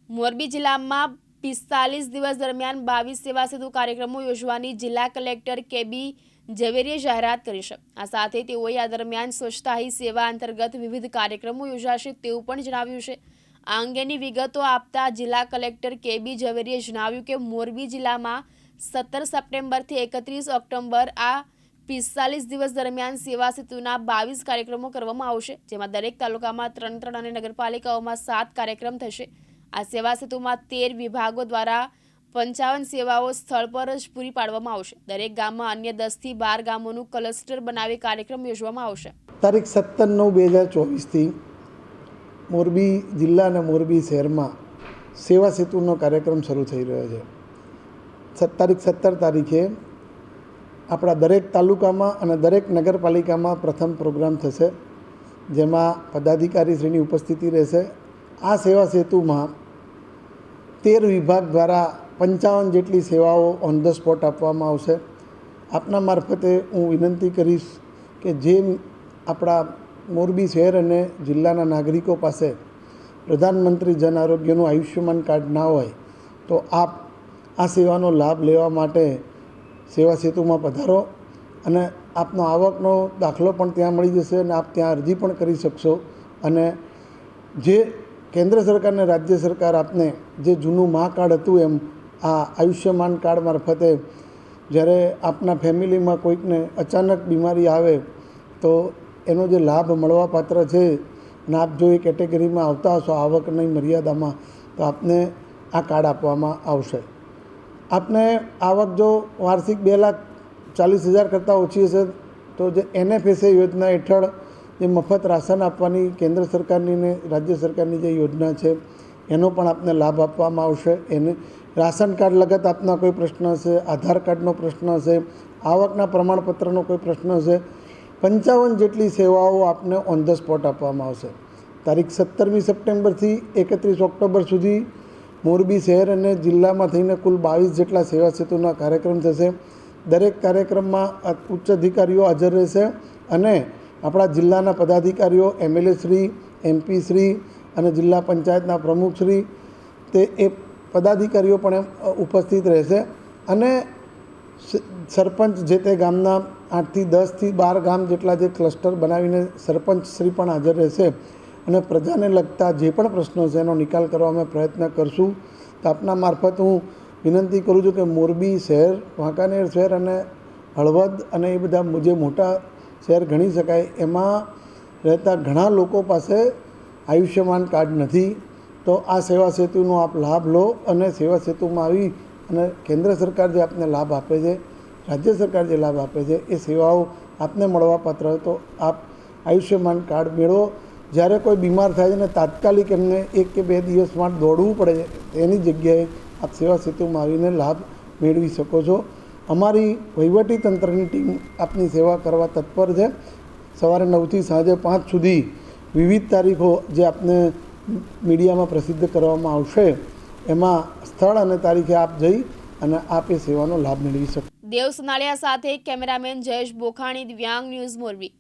મોરબી જિલ્લામાં 45 દિવસ દરમિયાન 22 સેવા સેતુ કાર્યક્રમો યોજવાની જિલ્લા કલેક્ટર કેબી ઝવેરીએ જાહેરાત કરી છે। આ સાથે તેઓએ આ દરમિયાન સ્વચ્છતા હી સેવા અંતર્ગત વિવિધ કાર્યક્રમો યોજાશે તેવું પણ જણાવ્યું છે। આ અંગેની વિગતો આપતા જિલ્લા કલેક્ટર કેબી ઝવેરીએ જણાવ્યું કે મોરબી જિલ્લામાં 17 સપ્ટેમ્બરથી 31 ઓક્ટોબર આ 45 દિવસ દરમિયાન સેવા સેતુના 22 કાર્યક્રમો કરવામાં આવશે, જેમાં દરેક તાલુકામાં 3 અને નગરપાલિકાઓમાં 7 કાર્યક્રમ થશે। આ સેવા સેતુમાં 13 વિભાગો દ્વારા 55 સેવાઓ સ્થળ પર જ પૂરી પાડવામાં આવશે। દરેક ગામમાં અન્ય 10 થી 12 ગામોનું ક્લસ્ટર બનાવી કાર્યક્રમ યોજવામાં આવશે। તારીખ 17/9/2024 મોરબી જિલ્લા અને મોરબી શહેરમાં સેવા સેતુનો કાર્યક્રમ શરૂ થઈ રહ્યો છે। તારીખ 17 તારીખે આપણા દરેક તાલુકામાં અને દરેક નગરપાલિકામાં પ્રથમ પ્રોગ્રામ થશે, જેમાં પદાધિકારીશ્રીની ઉપસ્થિતિ રહેશે। આ સેવા સેતુમાં 13 વિભાગ દ્વારા 55 જેટલી સેવાઓ ઓન ધ સ્પોટ આપવામાં આવશે। આપના મારફતે હું વિનંતી કરીશ કે જે આપણા મોરબી શહેર અને જિલ્લાના નાગરિકો પાસે પ્રધાનમંત્રી જન આરોગ્યનું આયુષ્યમાન કાર્ડ ના હોય તો આપ આ સેવાનો લાભ લેવા માટે સેવા સેતુમાં પધારો અને આપનો આવકનો દાખલો પણ ત્યાં મળી જશે અને આપ ત્યાં અરજી પણ કરી શકશો। અને જે કેન્દ્ર સરકાર અને રાજ્ય સરકાર આપને જે જૂનું મા કાર્ડ હતું એમ આ આયુષ્યમાન કાર્ડ મારફતે જ્યારે આપના ફેમિલીમાં કોઈકને અચાનક બીમારી આવે તો એનો જે લાભ મળવાપાત્ર છે અને આપ જો એ કેટેગરીમાં આવતા હશો આવકની મર્યાદામાં તો આપને આ કાર્ડ આપવામાં આવશે। આપને આવક જો વાર્ષિક 2,40,000 કરતાં ઓછી હશે તો જે NFSA યોજના હેઠળ જે મફત રાશન આપવાની કેન્દ્ર સરકારની ને રાજ્ય સરકારની જે યોજના છે એનો પણ આપને લાભ આપવામાં આવશે। એને રાશન કાર્ડ લગત આપના કોઈ પ્રશ્ન હશે, આધાર કાર્ડનો પ્રશ્ન હશે, આવકના પ્રમાણપત્રનો કોઈ પ્રશ્ન હશે, 55 જેટલી સેવાઓ આપને ઓન ધ સ્પોટ આપવામાં આવશે। તારીખ 17મી સપ્ટેમ્બરથી 31 ઓક્ટોબર સુધી મોરબી શહેર અને જિલ્લામાં થઈને કુલ 22 જેટલા સેવા સેતુના કાર્યક્રમ થશે। દરેક કાર્યક્રમમાં ઉચ્ચ અધિકારીઓ હાજર રહેશે અને આપણા જિલ્લાના પદાધિકારીઓ, MLA શ્રી, MP શ્રી અને જિલ્લા પંચાયતના પ્રમુખ શ્રી તે એ પદાધિકારીઓ પણ ઉપસ્થિત રહેશે અને સરપંચ જે તે ગામના 8 થી 10 થી 12 ગામ જેટલા જે ક્લસ્ટર બનાવીને સરપંચ શ્રી પણ હાજર રહેશે અને પ્રજાને લગતા જે પણ પ્રશ્નો છે એનો નિકાલ કરવા અમે પ્રયત્ન કરશું। તો આપના મારફત હું વિનંતી કરું છું કે મોરબી શહેર, વાંકાનેર શહેર અને હળવદ અને એ બધા જે મોટા શહેર ગણી શકાય એમાં રહેતા ઘણા લોકો પાસે આયુષ્યમાન કાર્ડ નથી, તો આ સેવા સેતુનો આપ લાભ લો અને સેવા સેતુમાં આવી અને કેન્દ્ર સરકાર જે આપને લાભ આપે છે, રાજ્ય સરકાર જે લાભ આપે છે એ સેવાઓ આપને મળવાપાત્ર હોય તો આપ આયુષ્યમાન કાર્ડ મેળવો। જ્યારે કોઈ બીમાર થાય છે ને તાત્કાલિક એમને 1 કે 2 દિવસમાં દોડવું પડે છે એની જગ્યાએ આપ સેવા સેતુમાં આવીને લાભ મેળવી શકો છો। અમારી વહીવટી તંત્રની ટીમ આપની સેવા કરવા તત્પર છે। સવારે 9થી સાંજે 5 સુધી વિવિધ તારીખો જે આપને મીડિયામાં પ્રસિદ્ધ કરવામાં આવશે એમાં સ્થળ અને તારીખે આપ જઈ અને આપ એ સેવાનો લાભ મેળવી શકો। દેવ સનાળિયા સાથે કેમેરામેન જયેશ બોખાણી, દિવ્યાંગ ન્યૂઝ મોરબી।